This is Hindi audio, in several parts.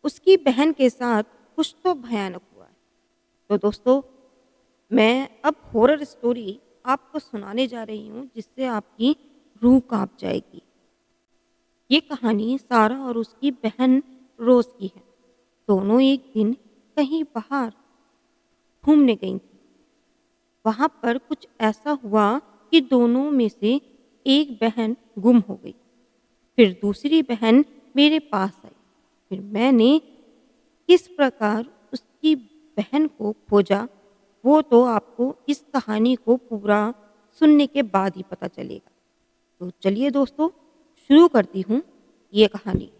उसकी बहन के साथ कुछ तो भयानक हुआ है। तो दोस्तों, मैं अब हॉरर स्टोरी आपको सुनाने जा रही हूँ जिससे आपकी रूह काँप जाएगी। ये कहानी सारा और उसकी बहन रोज़ की है। दोनों एक दिन कहीं बाहर घूमने गई थीं। वहाँ पर कुछ ऐसा हुआ कि दोनों में से एक बहन गुम हो गई। फिर दूसरी बहन मेरे पास आई। फिर मैंने किस प्रकार उसकी बहन को खोजा, वो तो आपको इस कहानी को पूरा सुनने के बाद ही पता चलेगा। तो चलिए दोस्तों, शुरू करती हूँ ये कहानी।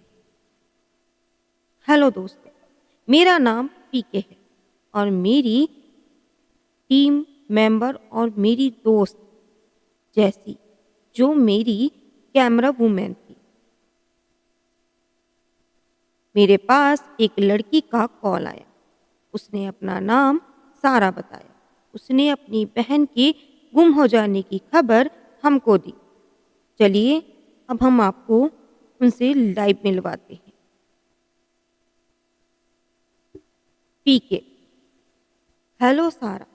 हेलो दोस्तों, मेरा नाम पीके है और मेरी टीम मेंबर और मेरी दोस्त जैसी, जो मेरी कैमरा वूमेन थी, मेरे पास एक लड़की का कॉल आया। उसने अपना नाम सारा बताया। उसने अपनी बहन के गुम हो जाने की खबर हमको दी। चलिए, अब हम आपको उनसे लाइव मिलवाते हैं। पीके। हेलो सारा,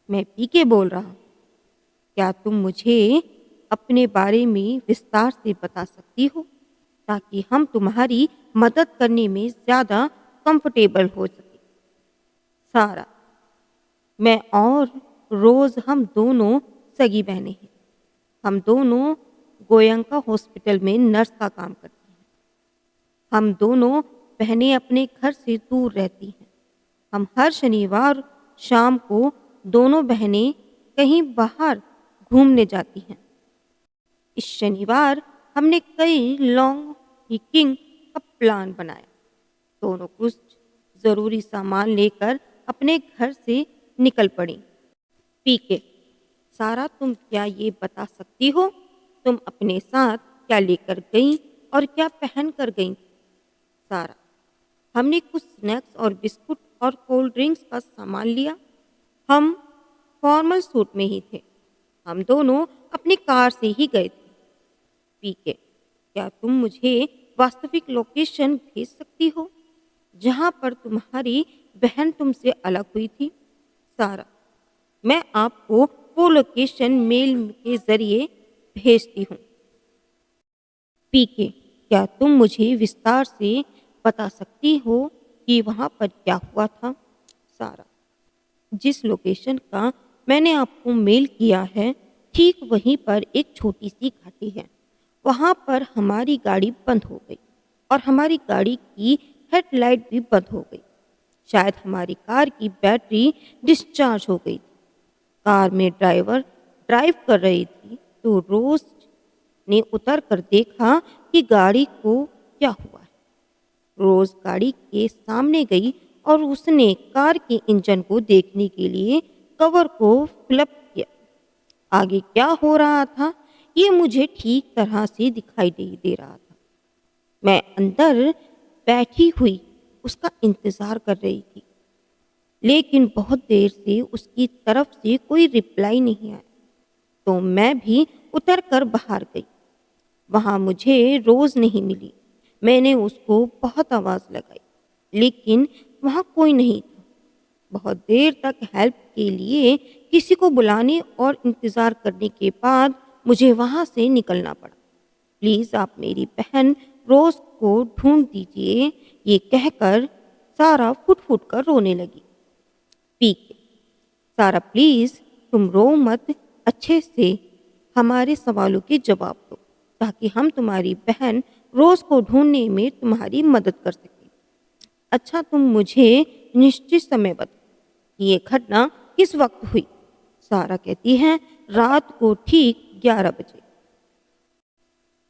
मैं पीके बोल रहा हूँ। क्या तुम मुझे अपने बारे में विस्तार से बता सकती हो, ताकि हम तुम्हारी मदद करने में ज़्यादा कंफर्टेबल हो सके? सारा। मैं और रोज़ हम दोनों सगी बहनें हैं। हम दोनों गोयंका हॉस्पिटल में नर्स का काम करती हैं। हम दोनों बहनें अपने घर से दूर रहती हैं। हम हर शनिवार शाम को दोनों बहनें कहीं बाहर घूमने जाती हैं। इस शनिवार हमने कई लॉन्ग हिकिंग का प्लान बनाया। दोनों कुछ ज़रूरी सामान लेकर अपने घर से निकल पड़ी। पीके। सारा, तुम क्या ये बता सकती हो तुम अपने साथ क्या लेकर गई और क्या पहन कर गई? सारा। हमने कुछ स्नैक्स और बिस्कुट और कोल्ड ड्रिंक्स का सामान लिया। हम फॉर्मल सूट में ही थे। हम दोनों अपनी कार से ही गए थे। पीके। क्या तुम मुझे वास्तविक लोकेशन भेज सकती हो जहां पर तुम्हारी बहन तुमसे अलग हुई थी? सारा। मैं आपको वो लोकेशन मेल के जरिए भेजती हूँ। पीके। क्या तुम मुझे विस्तार से बता सकती हो कि वहाँ पर क्या हुआ था? सारा। जिस लोकेशन का मैंने आपको मेल किया है, ठीक वहीं पर एक छोटी सी घाटी है। वहाँ पर हमारी गाड़ी बंद हो गई और हमारी गाड़ी की हेडलाइट भी बंद हो गई। शायद हमारी कार की बैटरी डिस्चार्ज हो गई थी। कार में ड्राइवर ड्राइव कर रही थी तो रोज ने उतर कर देखा कि गाड़ी को क्या हुआ है। रोज गाड़ी के सामने गई और उसने कार के इंजन को देखने के लिए कवर को फ्लिप किया। आगे क्या हो रहा था ये मुझे ठीक तरह से दिखाई नहीं दे रहा था। मैं अंदर बैठी हुई उसका इंतजार कर रही थी, लेकिन बहुत देर से उसकी तरफ से कोई रिप्लाई नहीं आया। तो मैं भी उतर कर बाहर गई। वहाँ मुझे रोज़ नहीं मिली। मैंने उसको बहुत आवाज़ लगाई, लेकिन वहाँ कोई नहीं था। बहुत देर तक हेल्प के लिए किसी को बुलाने और इंतज़ार करने के बाद मुझे वहाँ से निकलना पड़ा। प्लीज़ आप मेरी बहन रोज़ को ढूंढ दीजिए, ये कहकर सारा फुट फुट कर रोने लगी। पीके। सारा, प्लीज़ तुम रो मत, अच्छे से हमारे सवालों के जवाब दो ताकि हम तुम्हारी बहन रोज़ को ढूंढने में तुम्हारी मदद कर सकें। अच्छा, तुम मुझे निश्चित समय बताओ कि ये घटना किस वक्त हुई? सारा कहती है, रात को ठीक 11 बजे।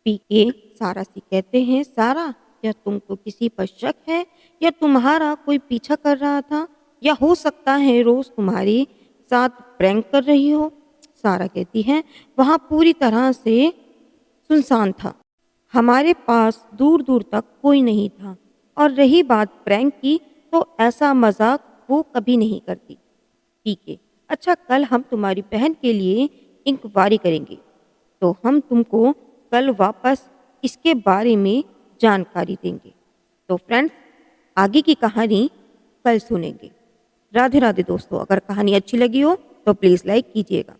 पीके सारा से कहते हैं, सारा, क्या तुमको किसी पर शक है या तुम्हारा कोई पीछा कर रहा था, या हो सकता है रोज तुम्हारे साथ प्रैंक कर रही हो? सारा कहती है, वहाँ पूरी तरह से सुनसान था। हमारे पास दूर दूर तक कोई नहीं था, और रही बात प्रैंक की, तो ऐसा मजाक वो कभी नहीं करती। ठीक है, अच्छा, कल हम तुम्हारी बहन के लिए इंक्वायरी करेंगे, तो हम तुमको कल वापस इसके बारे में जानकारी देंगे। तो फ्रेंड्स, आगे की कहानी कल सुनेंगे। राधे राधे दोस्तों। अगर कहानी अच्छी लगी हो तो प्लीज़ लाइक कीजिएगा।